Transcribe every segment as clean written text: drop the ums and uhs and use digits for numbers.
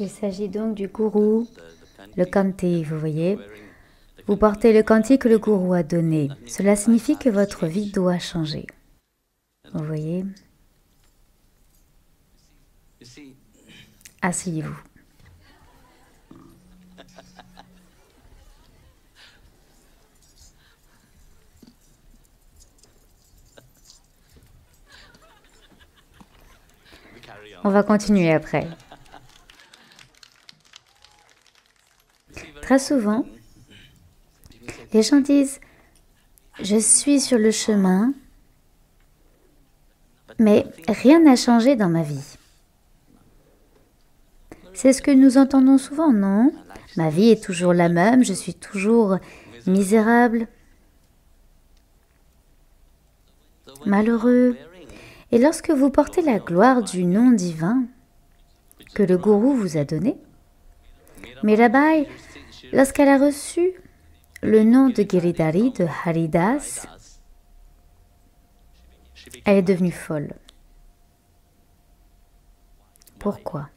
Il s'agit donc du gourou, le kanti, vous voyez. Vous portez le kanti que le gourou a donné. Cela signifie que votre vie doit changer. Vous voyez? Asseyez-vous. On va continuer après. Très souvent, les gens disent « Je suis sur le chemin, mais rien n'a changé dans ma vie. » C'est ce que nous entendons souvent, non? Ma vie est toujours la même, je suis toujours misérable, malheureux. Et lorsque vous portez la gloire du nom divin que le gourou vous a donné, Mirabai, lorsqu'elle a reçu le nom de Giridhari, de Haridas, elle est devenue folle. Pourquoi?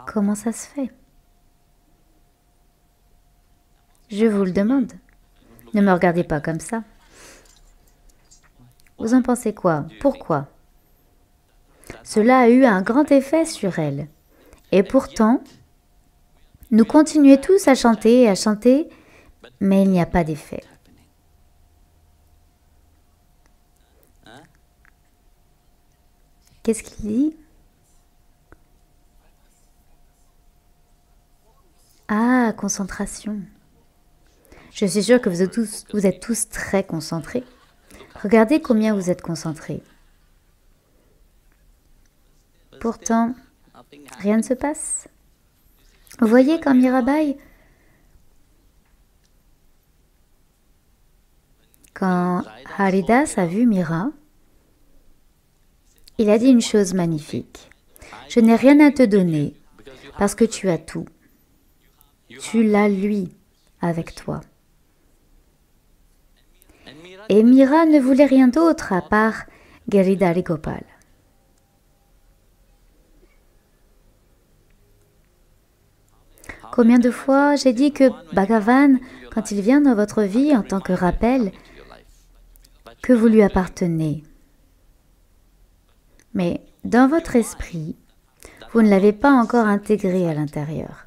Comment ça se fait? Je vous le demande. Ne me regardez pas comme ça. Vous en pensez quoi? Pourquoi? Cela a eu un grand effet sur elle. Et pourtant, nous continuons tous à chanter, mais il n'y a pas d'effet. Qu'est-ce qu'il dit? Ah, concentration. Je suis sûre que vous êtes tous très concentrés. Regardez combien vous êtes concentrés. Pourtant, rien ne se passe. Vous voyez quand Mirabai, quand Haridas a vu Mira, il a dit une chose magnifique. Je n'ai rien à te donner parce que tu as tout. Tu l'as lui avec toi. Et Mira ne voulait rien d'autre à part Giridhari Gopal. Combien de fois j'ai dit que Bhagavan, quand il vient dans votre vie en tant que rappel, que vous lui appartenez. Mais dans votre esprit, vous ne l'avez pas encore intégré à l'intérieur.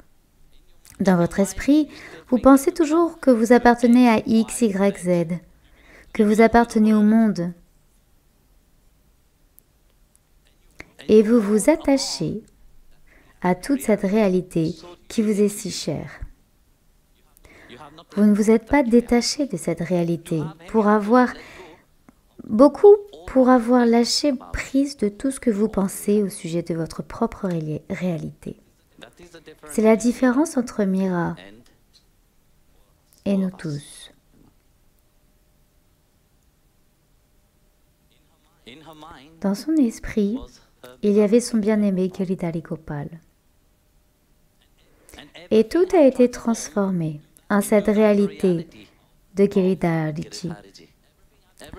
Dans votre esprit, vous pensez toujours que vous appartenez à X, Y, Z, que vous appartenez au monde. Et vous vous attachez à toute cette réalité qui vous est si chère. Vous ne vous êtes pas détaché de cette réalité pour avoir lâché prise de tout ce que vous pensez au sujet de votre propre réalité. C'est la différence entre Mira et nous tous. Dans son esprit, il y avait son bien-aimé Giridhari Gopal. Et tout a été transformé en cette réalité de Giridhari.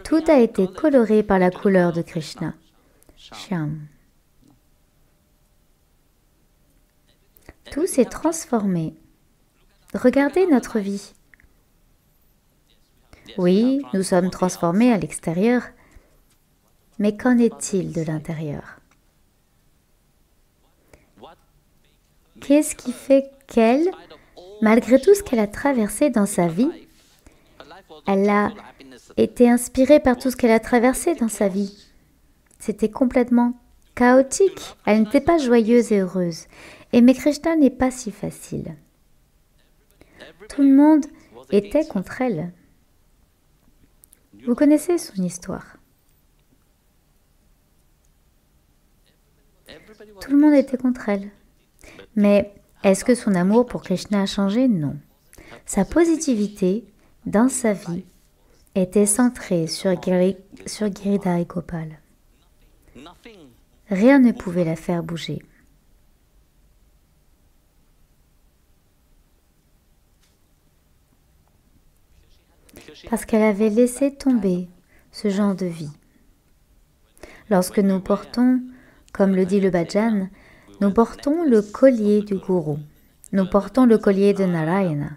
Tout a été coloré par la couleur de Krishna, Shyam. Tout s'est transformé. Regardez notre vie. Oui, nous sommes transformés à l'extérieur, mais qu'en est-il de l'intérieur? Qu'est-ce qui fait qu'elle, malgré tout ce qu'elle a traversé dans sa vie, elle a été inspirée par tout ce qu'elle a traversé dans sa vie. C'était complètement chaotique. Elle n'était pas joyeuse et heureuse. Aimer Krishna n'est pas si facile. Tout le monde était contre elle. Vous connaissez son histoire. Tout le monde était contre elle. Mais est-ce que son amour pour Krishna a changé? Non. Sa positivité dans sa vie était centrée sur Giridhari Gopal. Rien ne pouvait la faire bouger. Parce qu'elle avait laissé tomber ce genre de vie. Lorsque nous portons, comme le dit le bhajan, nous portons le collier du gourou. Nous portons le collier de Narayana.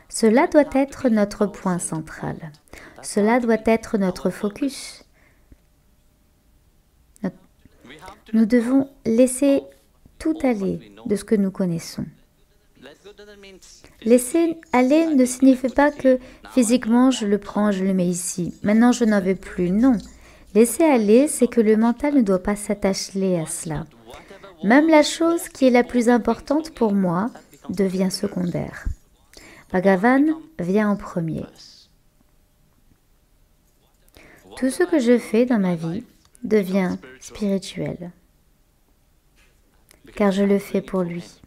Cela doit être notre point central. Cela doit être notre focus. Nous devons laisser tout aller de ce que nous connaissons. Laisser aller ne signifie pas que physiquement je le prends, je le mets ici. Maintenant je n'en veux plus. Non. Laisser aller, c'est que le mental ne doit pas s'attacher à cela. Même la chose qui est la plus importante pour moi devient secondaire. Bhagavan vient en premier. Tout ce que je fais dans ma vie devient spirituel, car je le fais pour lui.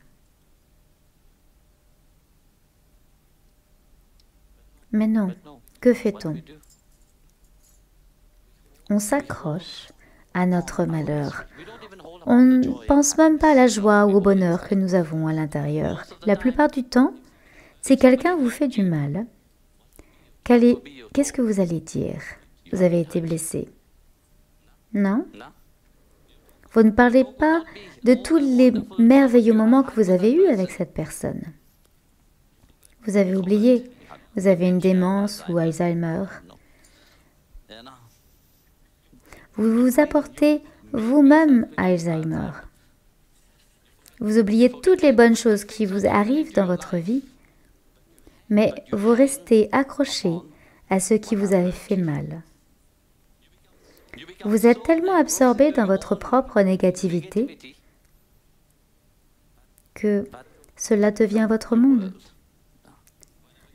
Mais non, que fait-on? On s'accroche à notre malheur. On ne pense même pas à la joie ou au bonheur que nous avons à l'intérieur. La plupart du temps, si quelqu'un vous fait du mal, qu'est-ce que vous allez dire? Vous avez été blessé. Non? Vous ne parlez pas de tous les merveilleux moments que vous avez eus avec cette personne. Vous avez oublié. Vous avez une démence ou Alzheimer. Vous vous apportez vous-même Alzheimer. Vous oubliez toutes les bonnes choses qui vous arrivent dans votre vie, mais vous restez accroché à ce qui vous avait fait mal. Vous êtes tellement absorbé dans votre propre négativité que cela devient votre monde.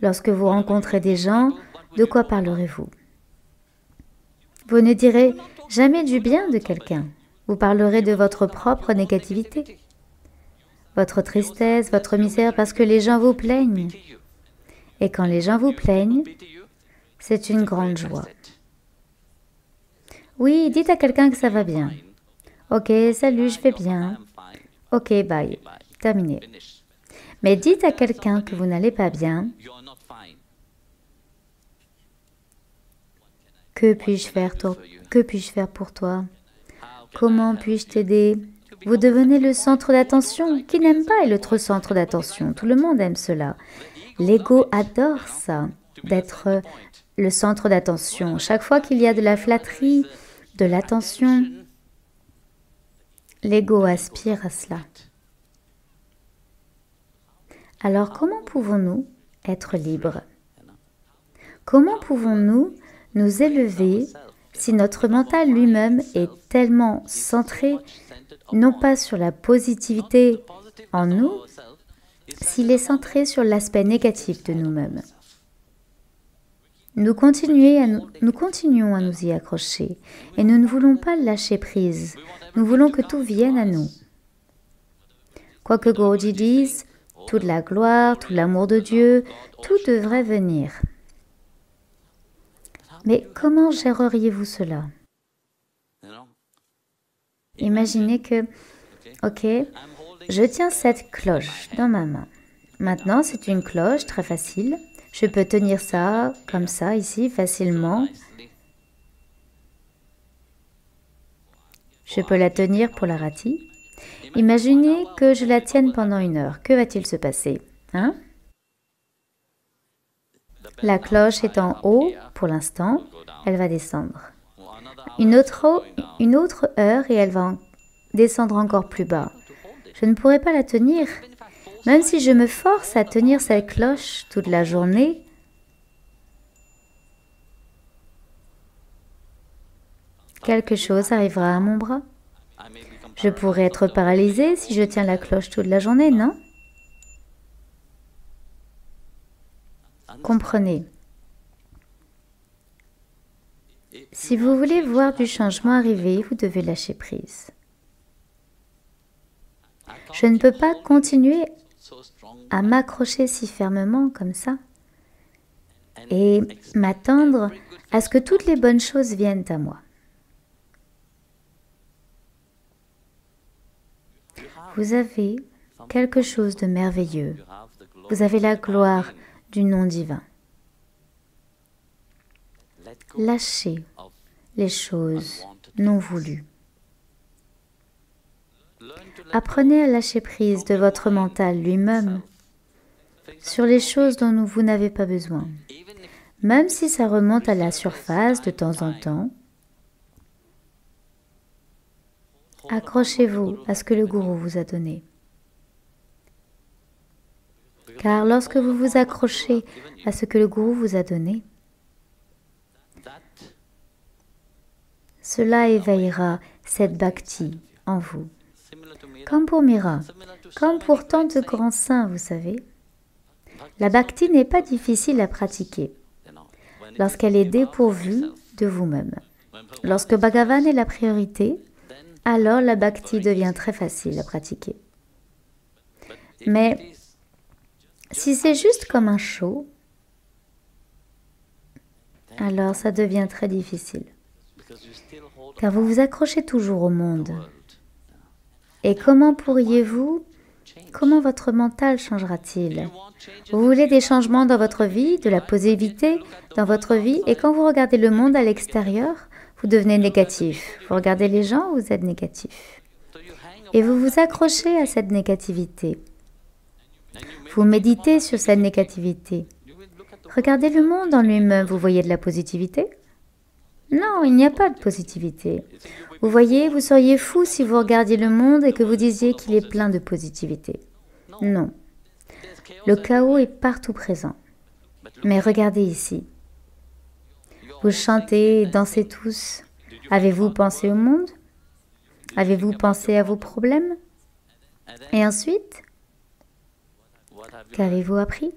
Lorsque vous rencontrez des gens, de quoi parlerez-vous? Vous ne direz jamais du bien de quelqu'un. Vous parlerez de votre propre négativité, votre tristesse, votre misère, parce que les gens vous plaignent. Et quand les gens vous plaignent, c'est une grande joie. Oui, dites à quelqu'un que ça va bien. Ok, salut, je vais bien. Ok, bye. Terminé. Mais dites à quelqu'un que vous n'allez pas bien. Que puis-je faire pour toi? Comment puis-je t'aider? Vous devenez le centre d'attention. Qui n'aime pas être le centre d'attention? Tout le monde aime cela. L'ego adore ça, d'être le centre d'attention. Chaque fois qu'il y a de la flatterie, de l'attention, l'ego aspire à cela. Alors comment pouvons-nous être libres? Comment pouvons-nous nous élever si notre mental lui-même est tellement centré, non pas sur la positivité en nous, s'il est centré sur l'aspect négatif de nous-mêmes? Nous continuons à nous y accrocher et nous ne voulons pas lâcher prise. Nous voulons que tout vienne à nous. Quoi que Guruji dise, toute la gloire, tout l'amour de Dieu, tout devrait venir. Mais comment géreriez-vous cela? Imaginez que, ok, je tiens cette cloche dans ma main. Maintenant, c'est une cloche très facile. Je peux tenir ça, comme ça, ici, facilement. Je peux la tenir pour la rati. Imaginez que je la tienne pendant 1 heure. Que va-t-il se passer? Hein? La cloche est en haut pour l'instant. Elle va descendre. Une autre heure et elle va descendre encore plus bas. Je ne pourrai pas la tenir. Même si je me force à tenir cette cloche toute la journée, quelque chose arrivera à mon bras. Je pourrais être paralysée si je tiens la cloche toute la journée, non? Comprenez. Si vous voulez voir du changement arriver, vous devez lâcher prise. Je ne peux pas continuer à m'accrocher si fermement comme ça et m'attendre à ce que toutes les bonnes choses viennent à moi. Vous avez quelque chose de merveilleux. Vous avez la gloire du nom divin. Lâchez les choses non voulues. Apprenez à lâcher prise de votre mental lui-même sur les choses dont vous n'avez pas besoin. Même si ça remonte à la surface de temps en temps, accrochez-vous à ce que le gourou vous a donné. Car lorsque vous vous accrochez à ce que le gourou vous a donné, cela éveillera cette bhakti en vous. Comme pour Mira, comme pour tant de grands saints, vous savez. La bhakti n'est pas difficile à pratiquer lorsqu'elle est dépourvue de vous-même. Lorsque Bhagavan est la priorité, alors la bhakti devient très facile à pratiquer. Mais si c'est juste comme un show, alors ça devient très difficile. Car vous vous accrochez toujours au monde. Et comment votre mental changera-t-il? Vous voulez des changements dans votre vie, de la positivité dans votre vie, et quand vous regardez le monde à l'extérieur, vous devenez négatif. Vous regardez les gens, vous êtes négatif. Et vous vous accrochez à cette négativité. Vous méditez sur cette négativité. Regardez le monde en lui-même, vous voyez de la positivité? Non, il n'y a pas de positivité. Vous voyez, vous seriez fou si vous regardiez le monde et que vous disiez qu'il est plein de positivité. Non. Le chaos est partout présent. Mais regardez ici. Vous chantez et dansez tous. Avez-vous pensé au monde? Avez-vous pensé à vos problèmes? Et ensuite, qu'avez-vous appris?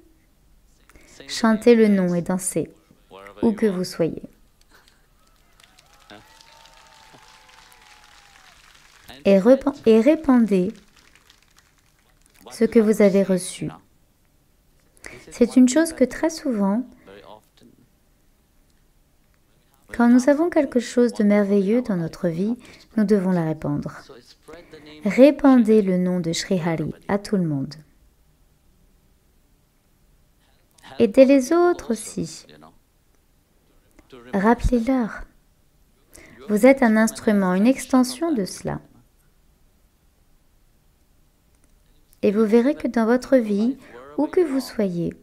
Chantez le nom et dansez, où que vous soyez. Et répandez ce que vous avez reçu. C'est une chose que très souvent, quand nous avons quelque chose de merveilleux dans notre vie, nous devons la répandre. Répandez le nom de Sri Hari à tout le monde. Aidez les autres aussi. Rappelez-leur. Vous êtes un instrument, une extension de cela. Et vous verrez que dans votre vie, où que vous soyez,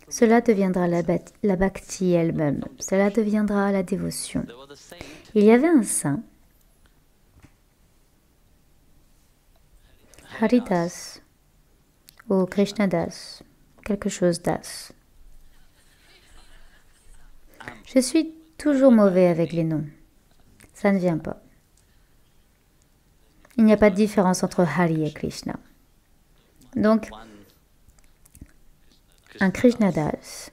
cela deviendra la bhakti elle-même. Cela deviendra la dévotion. Il y avait un saint, Haridas, ou Krishnadas, quelque chose d'as. Je suis toujours mauvais avec les noms. Ça ne vient pas. Il n'y a pas de différence entre Hari et Krishna. Donc, un Krishnadas.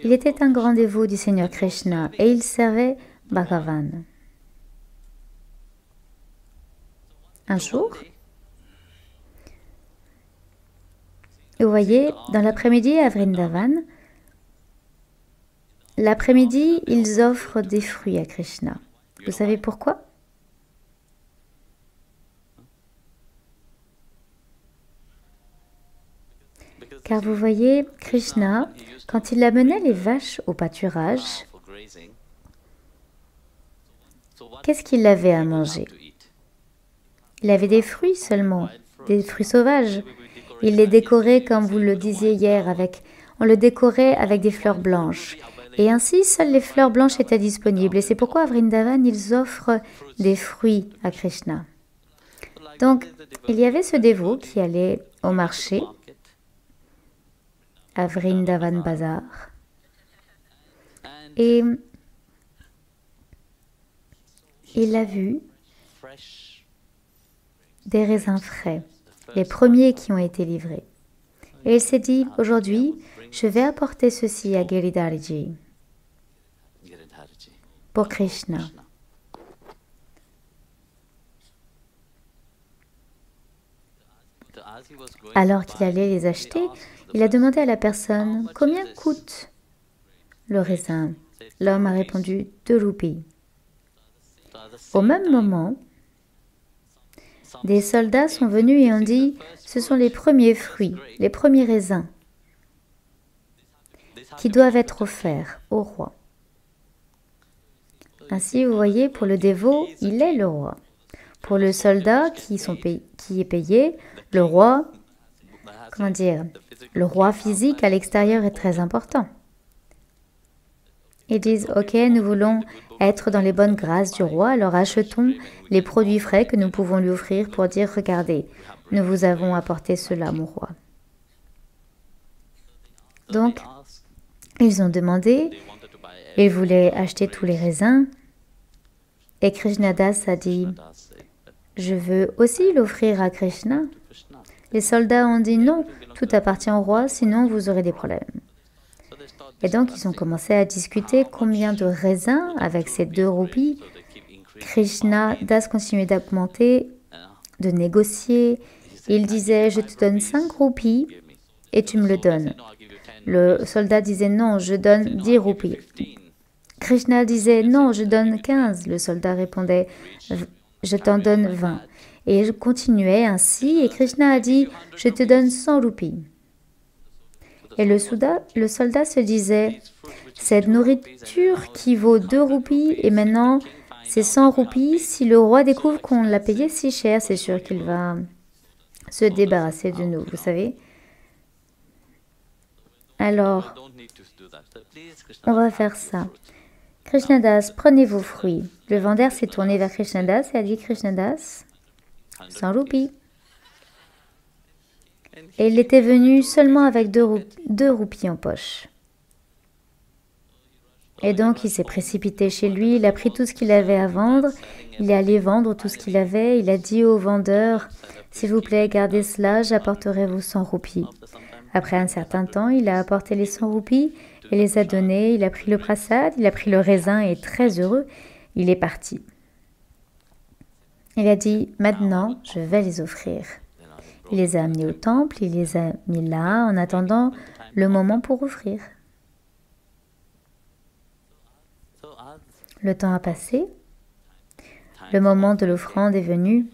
Il était un grand dévot du Seigneur Krishna et il servait Bhagavan. Un jour, vous voyez, dans l'après-midi à Vrindavan, l'après-midi, ils offrent des fruits à Krishna. Vous savez pourquoi? Car vous voyez, Krishna, quand il amenait les vaches au pâturage, qu'est-ce qu'il avait à manger? Il avait des fruits seulement, des fruits sauvages. Il les décorait, comme vous le disiez hier, on le décorait avec des fleurs blanches. Et ainsi, seules les fleurs blanches étaient disponibles. Et c'est pourquoi à Vrindavan, ils offrent des fruits à Krishna. Donc, il y avait ce dévot qui allait au marché, à Vrindavan Bazar. Et il a vu des raisins frais, les premiers qui ont été livrés. Et il s'est dit, aujourd'hui, je vais apporter ceci à Giridhariji pour Krishna. Alors qu'il allait les acheter, il a demandé à la personne, combien coûte le raisin? L'homme a répondu, 2 roupies. Au même moment, des soldats sont venus et ont dit, ce sont les premiers fruits, les premiers raisins. qui doivent être offerts au roi. Ainsi, vous voyez, pour le dévot, il est le roi. Pour le soldat qui est payé, le roi, comment dire, le roi physique à l'extérieur est très important. Ils disent, ok, nous voulons être dans les bonnes grâces du roi, alors achetons les produits frais que nous pouvons lui offrir pour dire, regardez, nous vous avons apporté cela, mon roi. Donc, ils ont demandé, ils voulaient acheter tous les raisins, et Krishnadas a dit, je veux aussi l'offrir à Krishna. Les soldats ont dit non, tout appartient au roi, sinon vous aurez des problèmes. Et donc ils ont commencé à discuter combien de raisins avec ces 2 roupies. Krishnadas continuait d'augmenter, de négocier. Il disait, je te donne 5 roupies et tu me le donnes. Le soldat disait, non, je donne 10 roupies. Krishna disait, non, je donne 15. Le soldat répondait, je t'en donne 20. Et il continuait ainsi, et Krishna a dit, je te donne 100 roupies. Et le soldat se disait, cette nourriture qui vaut 2 roupies, et maintenant c'est 100 roupies, si le roi découvre qu'on l'a payé si cher, c'est sûr qu'il va se débarrasser de nous, vous savez. Alors, on va faire ça. Krishnadas, prenez vos fruits. Le vendeur s'est tourné vers Krishnadas et a dit, Krishnadas, 100 roupies. Et il était venu seulement avec 2 roupies en poche. Et donc il s'est précipité chez lui, il a pris tout ce qu'il avait à vendre, il est allé vendre tout ce qu'il avait, il a dit au vendeur, s'il vous plaît, gardez cela, j'apporterai vos 100 roupies. Après un certain temps, il a apporté les 100 roupies et les a données, il a pris le prasad, il a pris le raisin et très heureux, il est parti. Il a dit, maintenant, je vais les offrir. Il les a amenés au temple, il les a mis là en attendant le moment pour offrir. Le temps a passé, le moment de l'offrande est venu.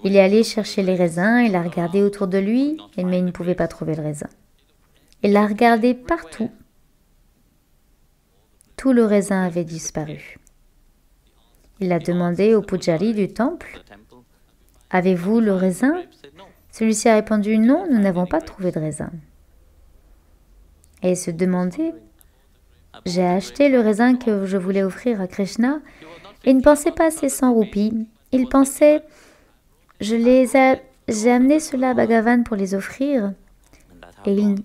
Il est allé chercher les raisins, il a regardé autour de lui, mais il ne pouvait pas trouver le raisin. Il a regardé partout. Tout le raisin avait disparu. Il a demandé au pujari du temple, « Avez-vous le raisin ?» Celui-ci a répondu, « Non, nous n'avons pas trouvé de raisin. » Et il se demandait, « J'ai acheté le raisin que je voulais offrir à Krishna. » Il ne pensait pas à ces 100 roupies. Il pensait, « J'ai amené cela à Bhagavan pour les offrir. » Et il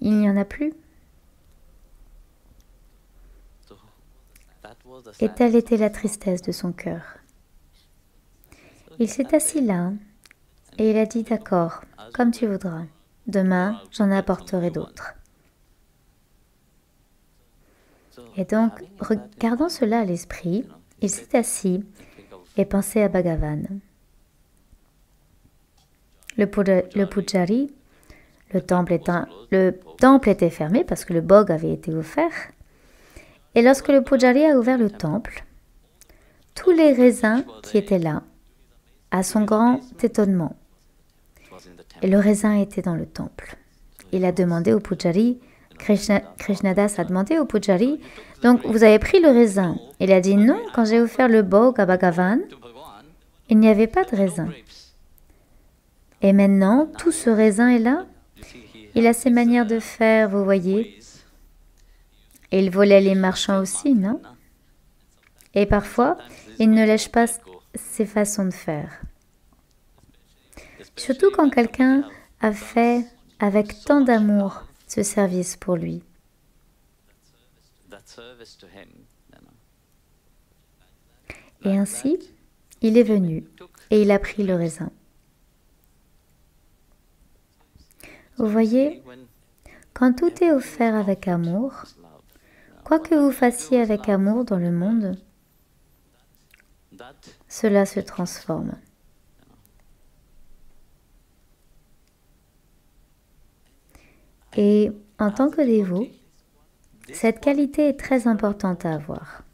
n'y en a plus. Et telle était la tristesse de son cœur. Il s'est assis là et il a dit, d'accord, comme tu voudras. Demain, j'en apporterai d'autres. Et donc, regardant cela à l'esprit, il s'est assis et pensait à Bhagavan. Le pujari, le temple était fermé parce que le bhog avait été offert. Et lorsque le pujari a ouvert le temple, tous les raisins qui étaient là, à son grand étonnement, et le raisin était dans le temple. Il a demandé au pujari, Krishnadas a demandé au pujari, donc vous avez pris le raisin. Il a dit non, quand j'ai offert le bhog à Bhagavan, il n'y avait pas de raisin. Et maintenant, tout ce raisin est là. Il a ses manières de faire, vous voyez. Et il volait les marchands aussi, non? Et parfois, il ne lèche pas ses façons de faire. Surtout quand quelqu'un a fait avec tant d'amour ce service pour lui. Et ainsi, il est venu et il a pris le raisin. Vous voyez, quand tout est offert avec amour, quoi que vous fassiez avec amour dans le monde, cela se transforme. Et en tant que dévot, cette qualité est très importante à avoir.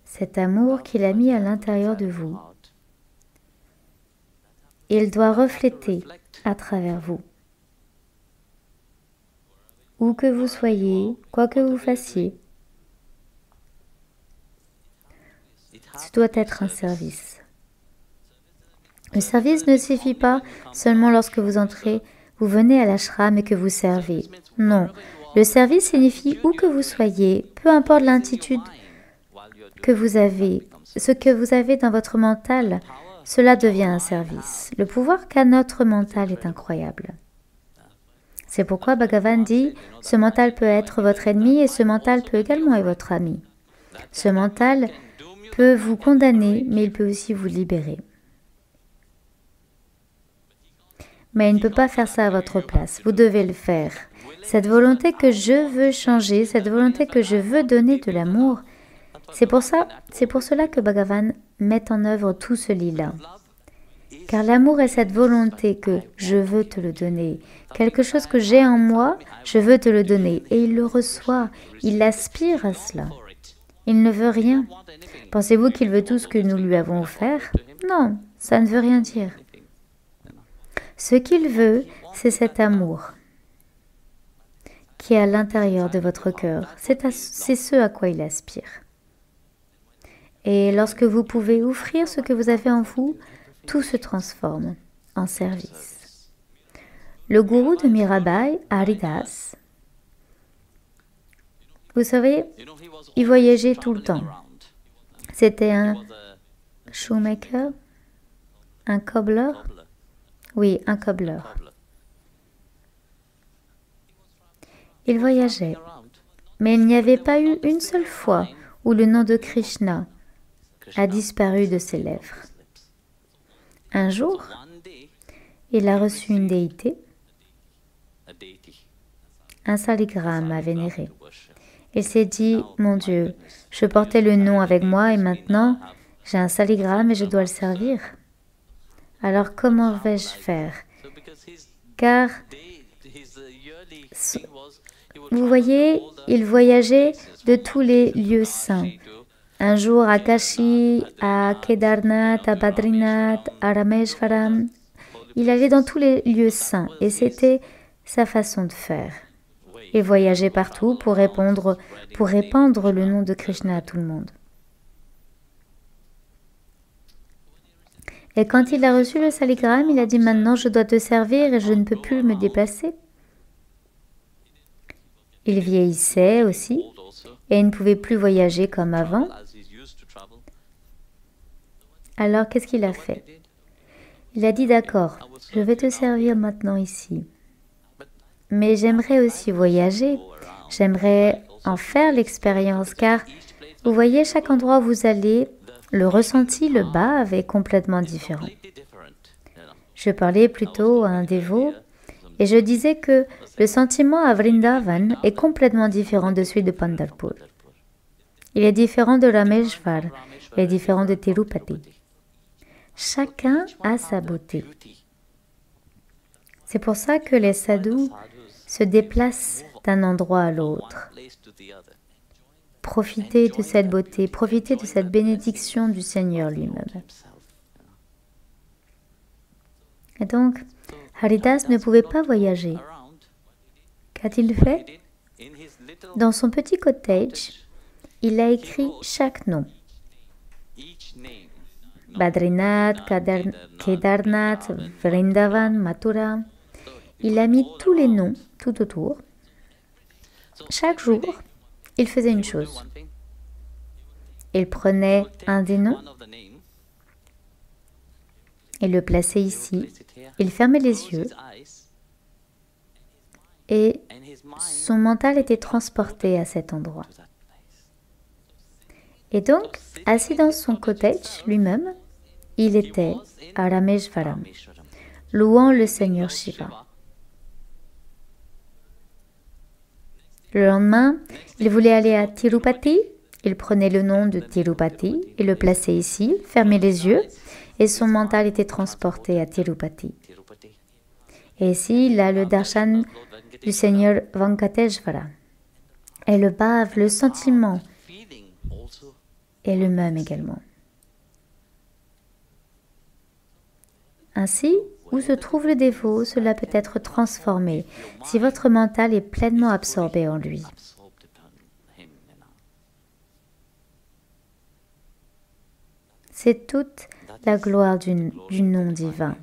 Cet amour qu'il a mis à l'intérieur de vous Il doit refléter à travers vous. Où que vous soyez, quoi que vous fassiez, ce doit être un service. Le service ne suffit pas seulement lorsque vous entrez, vous venez à l'ashram et que vous servez. Non, le service signifie où que vous soyez, peu importe l'attitude que vous avez, ce que vous avez dans votre mental, cela devient un service. Le pouvoir qu'a notre mental est incroyable. C'est pourquoi Bhagavan dit, ce mental peut être votre ennemi et ce mental peut également être votre ami. Ce mental peut vous condamner, mais il peut aussi vous libérer. Mais il ne peut pas faire ça à votre place. Vous devez le faire. Cette volonté que je veux changer, cette volonté que je veux donner de l'amour, c'est pour cela que Bhagavan met en œuvre tout ce lila. Car l'amour est cette volonté que je veux te le donner. Quelque chose que j'ai en moi, je veux te le donner. Et il le reçoit. Il aspire à cela. Il ne veut rien. Pensez-vous qu'il veut tout ce que nous lui avons offert? Non, ça ne veut rien dire. Ce qu'il veut, c'est cet amour qui est à l'intérieur de votre cœur. C'est ce à quoi il aspire. Et lorsque vous pouvez offrir ce que vous avez en vous, tout se transforme en service. Le gourou de Mirabai, Haridas, vous savez, il voyageait tout le temps. C'était un shoemaker, un cobbler. Oui, un cobbler. Il voyageait, mais il n'y avait pas eu une seule fois où le nom de Krishna a disparu de ses lèvres. Un jour, il a reçu une déité, un saligramme à vénérer. Il s'est dit, mon Dieu, je portais le nom avec moi et maintenant j'ai un saligramme et je dois le servir. Alors comment vais-je faire? Car, vous voyez, il voyageait de tous les lieux saints. Un jour à Kashi, à Kedarnath, à Badrinath, à Rameshwaram. Il allait dans tous les lieux saints et c'était sa façon de faire. Il voyageait partout pour répandre le nom de Krishna à tout le monde. Et quand il a reçu le saligramme, il a dit « Maintenant, je dois te servir et je ne peux plus me déplacer. » Il vieillissait aussi et il ne pouvait plus voyager comme avant. Alors, qu'est-ce qu'il a fait? Il a dit « D'accord, je vais te servir maintenant ici. Mais j'aimerais aussi voyager. J'aimerais en faire l'expérience car, vous voyez, chaque endroit où vous allez, le ressenti, le bas est complètement différent. » Je parlais plutôt à un dévot et je disais que le sentiment à Vrindavan est complètement différent de celui de Pandharpur. Il est différent de Rameshwar, il est différent de Tirupati. Chacun a sa beauté. C'est pour ça que les sadhus se déplacent d'un endroit à l'autre. Profitez de cette beauté, profitez de cette bénédiction du Seigneur lui-même. Et donc, Haridas ne pouvait pas voyager. Qu'a-t-il fait? Dans son petit cottage, il a écrit chaque nom. Badrinath, Kedarnath, Vrindavan, Mathura. Il a mis tous les noms tout autour. Chaque jour, il faisait une chose. Il prenait un des noms et le plaçait ici. Il fermait les yeux et son mental était transporté à cet endroit. Et donc, assis dans son cottage lui-même, il était à Rameshwaram, louant le Seigneur Shiva. Le lendemain, il voulait aller à Tirupati. Il prenait le nom de Tirupati et le plaçait ici, fermait les yeux, et son mental était transporté à Tirupati. Et ici, il a le darshan du Seigneur Venkateshvara. Et le bhava, le sentiment, est le même également. Ainsi, où se trouve le dévot, cela peut être transformé si votre mental est pleinement absorbé en lui. C'est toute la gloire du nom divin.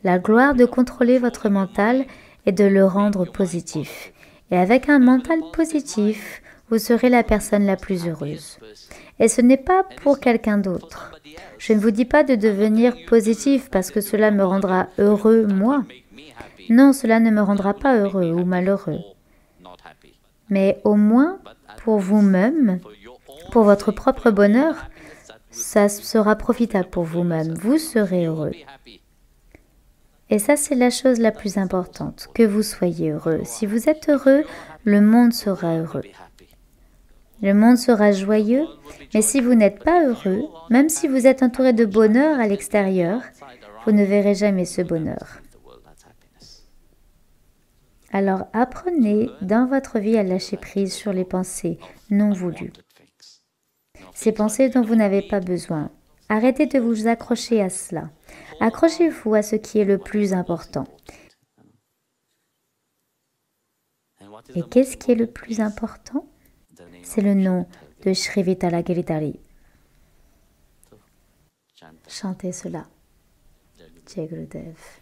La gloire de contrôler votre mental et de le rendre positif. Et avec un mental positif, vous serez la personne la plus heureuse. Et ce n'est pas pour quelqu'un d'autre. Je ne vous dis pas de devenir positif parce que cela me rendra heureux, moi. Non, cela ne me rendra pas heureux ou malheureux. Mais au moins, pour vous-même, pour votre propre bonheur, ça sera profitable pour vous-même. Vous serez heureux. Et ça, c'est la chose la plus importante, que vous soyez heureux. Si vous êtes heureux, le monde sera heureux. Le monde sera joyeux, mais si vous n'êtes pas heureux, même si vous êtes entouré de bonheur à l'extérieur, vous ne verrez jamais ce bonheur. Alors apprenez dans votre vie à lâcher prise sur les pensées non voulues. Ces pensées dont vous n'avez pas besoin. Arrêtez de vous accrocher à cela. Accrochez-vous à ce qui est le plus important. Et qu'est-ce qui est le plus important? C'est le nom de Sri Vitala Giridhari. Chantez cela. Jai Gurudev.